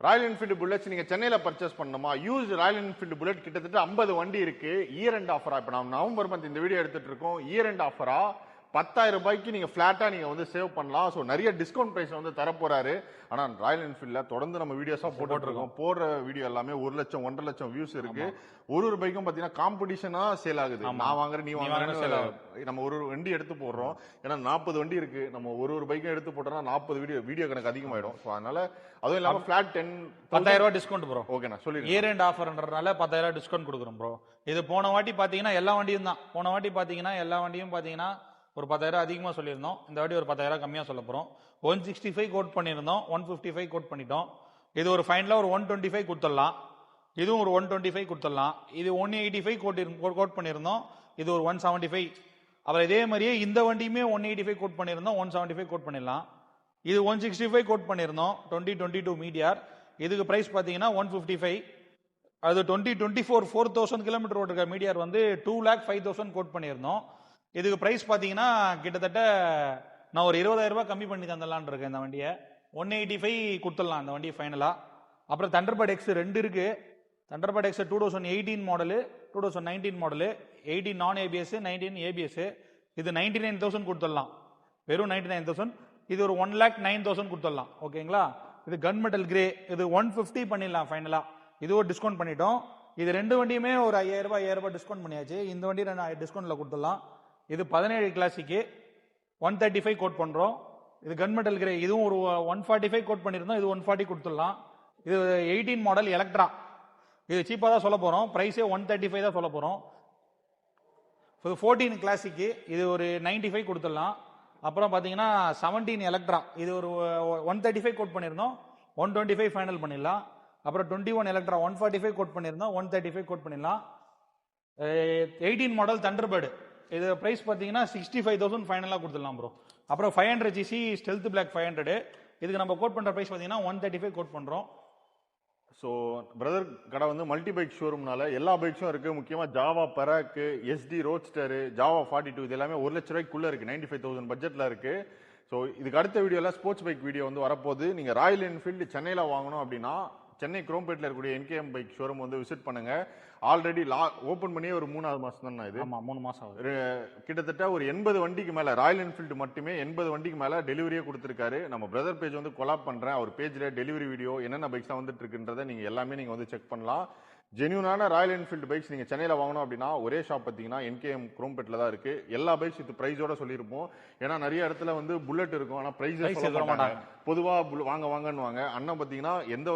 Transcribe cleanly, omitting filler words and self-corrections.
Royal Enfield bullets நீங்க சென்னையில purchase பண்ணணுமா? யூஸ் ராயல் என்ஃபீல்டு புல்லட் கிட்டத்தட்ட 50 வண்டி இருக்கு. இயர் எண்ட் ஆஃபரா இப்ப நம்ம நவம்பர் மந்த் இந்த வீடியோ எடுத்துட்டு இருக்கோம். இயர் எண்ட் ஆஃபரா 10,000 ரூபாய்க்கு நீங்க பிளாட்டா நீங்க வந்து சேவ் பண்ணலாம். சோ நிறைய டிஸ்கவுண்ட் பிரைஸ் வந்து தர போறாரு. ஆனா ராயல் என்ஃபீல்ட்ல தொடர்ந்து நம்ம வீடியோஸா போட்டுட்டு இருக்கோம். போடுற வீடியோ எல்லாமே 1 லட்சம் 1.5 லட்சம் வியூஸ் இருக்கு. ஒரு பைக்கும் பாத்தீங்கன்னா காம்படிஷனா சேல் ஆகுது. நான் வாங்குறேன், நீ வாங்குறேன்னு நம்ம ஒரு வண்டி எடுத்து போடுறோம். ஏன்னா 40 வண்டி இருக்கு. நம்ம ஒரு பைக்கும் எடுத்து போட்டோம்னா 40 வீடியோ கணக்கு அதிகமாயிடும். சோ அதனால அதுவும் இல்லாம பிளாட் 10,000 ரூபாய் டிஸ்கவுண்ட் ப்ரோ. ஓகே நான் சொல்லிடுறேன். இயர் எண்ட் ஆஃபர்ன்றனால 10,000 டிஸ்கவுண்ட் கொடுக்குறோம் ப்ரோ. இது போன வாட்டி பாத்தீங்கன்னா எல்லா வண்டியும் தான். போன வாட்டி பாத்தீங்கன்னா எல்லா வண்டியும் பாத்தீங்கன்னா ஒரு 10,000 அதிகமா சொல்லியிருந்தோம். இந்த வாட்டி ஒரு 10,000 கம்மியா சொல்ல போறோம். 165 கோட் பண்ணியிருந்தோம், 155 கோட் பண்ணிட்டோம். இது ஒரு ஃபைனலா ஒரு 125 கொடுத்துடலாம். இதுவும் ஒரு 125 கொடுத்துடலாம். இது 185 கோட் பண்ணியிருந்தோம். இது ஒரு 175. அப்புறம் இதே மாதிரியே இந்த வண்டியுமே 185 கோட் பண்ணியிருந்தோம், 175 கோட் பண்ணிடலாம். இது 165 கோட் பண்ணியிருந்தோம் 2022 மீடியார். இதுக்கு பிரைஸ் பாத்தீங்கன்னா 155. அது 2024 4000 கிலோமீட்டர் ஓட்டிருக்க மீடியார் வந்து 2,05,000 கோட் பண்ணியிருந்தோம். இதுக்கு பிரைஸ் பாத்தீங்கன்னா கிட்டத்தட்ட நான் ஒரு 20,000 ரூபாய் கம்மி பண்ணி தந்தலான் இருக்கேன். இந்த வண்டியை 185 கொடுத்துடலாம் இந்த வண்டியை ஃபைனலா. அப்புறம் தண்டர்பர்ட் எக்ஸ் 2 இருக்கு. தண்டர்பர்ட் எக்ஸ் 2018 மாடலு, 2019 மாடலு, 18 நான் ஏபிஎஸ், 19 ஏபிஎஸ். இது 99,000 கொடுத்துடலாம், வெறும் 99,000. இது ஒரு 1,09,000 கொடுத்துடலாம். ஓகேங்களா? இது கன் மெட்டல் கிரே, இது 150 பண்ணிடலாம் ஃபைனலா. இது ஒரு டிஸ்கவுண்ட் பண்ணிட்டோம். இது ரெண்டு வண்டியுமே ஒரு 5,000 ரூபாய் டிஸ்கவுண்ட் பண்ணியாச்சு. இந்த வண்டி டிஸ்கவுண்ட்ல கொடுத்துடலாம். இது 17 கிளாசிக்கு 135 கோட் பண்றோம். இது கன் மெட்டல் கிரே, இதுவும் ஒரு 145 கோட் பண்ணிருந்தோம். இது 140 கொடுத்துடலாம். இது 18 மாடல் எலக்ட்ரா. இது சீப்பா தான் சொல்ல போறோம். பிரைஸே 135 தான் சொல்ல போறோம். 14 கிளாசிக்கு இது ஒரு 95 கொடுத்துடலாம். அப்புறம் பாத்தீங்கன்னா 17 எலக்ட்ரா, இது ஒரு 135 கோட் பண்ணிருந்தோம், 125 ஃபைனல் பண்ணிடலாம். அப்புறம் 21 எலக்ட்ரா 145 கோட் பண்ணிருந்தோம், 135 கோட் பண்ணிடலாம். 18 மாடல் தண்டர்பர்டு, இது பிரைஸ் பாத்தீங்கன்னா 65,000 ஃபைனலா கொடுத்துடலாம் ப்ரோ. அப்புறம் 500 சிசி ஸ்டெல்த் பிளாக் 500, இதுக்கு நம்ம கோட் பண்ற பிரைஸ் பாத்தீங்கன்னா 135 கோட் பண்றோம். ஸோ பிரதர் கடை வந்து மல்டி பைக் ஷோரூம்னால எல்லா பைக்ஸும் இருக்கு. முக்கியமா ஜாவா பராக்கு, எஸ்டி ரோட்ஸ்டரு, ஜாவா 42 இது எல்லாமே 1 லட்ச ரூபாய்க்குள்ள இருக்கு. 95,000 பட்ஜெட்ல இருக்கு. ஸோ இதுக்கு அடுத்த வீடியோல ஸ்போர்ட்ஸ் பைக் வீடியோ வந்து வரப்போகுது. நீங்க ராயல் என்ஃபீல்டு சென்னையில வாங்கணும் அப்படின்னா சென்னை குரோம்பேட்ல இருக்கக்கூடிய என்கேஎம் பைக் ஷோரூம் வந்து விசிட் பண்ணுங்க. ஆல்ரெடி ஓபன் பண்ணி ஒரு 3வது மாசம் தான் இது. ஆமா 3 மாசம் ஆகுது. கிட்டத்தட்ட ஒரு 80 வண்டிக்கு மேல ராயல் என்ஃபீல்டு மட்டுமே 80 வண்டிக்கு மேல டெலிவரியே கொடுத்திருக்காரு. நம்ம பிரதர் பேஜ் வந்து கொலாப் பண்றேன். அவர் பேஜ்ல டெலிவரி வீடியோ என்னென்ன பைக்ஸ் தான் வந்துட்டு இருக்குன்றதை நீங்க எல்லாமே நீங்க வந்து செக் பண்ணலாம். ஜென்யூனான ராயல் என்ஃபீல்டு பைக்ஸ் நீங்க சென்னையில வாங்கணும் அப்படின்னா ஒரே ஷாப் பார்த்தீங்கன்னா என்கேஎம் குரோம்பேட்ல தான் இருக்கு. எல்லா பைக்ஸ் இது பிரைஸோட சொல்லியிருப்போம். ஏன்னா நிறைய இடத்துல வந்து புல்லட் இருக்கும், ஆனா பிரைஸ் சொல்ல மாட்டாங்க. பொதுவா வாங்கன்னு வாங்க. அண்ணன் பாத்தீங்கன்னா எந்த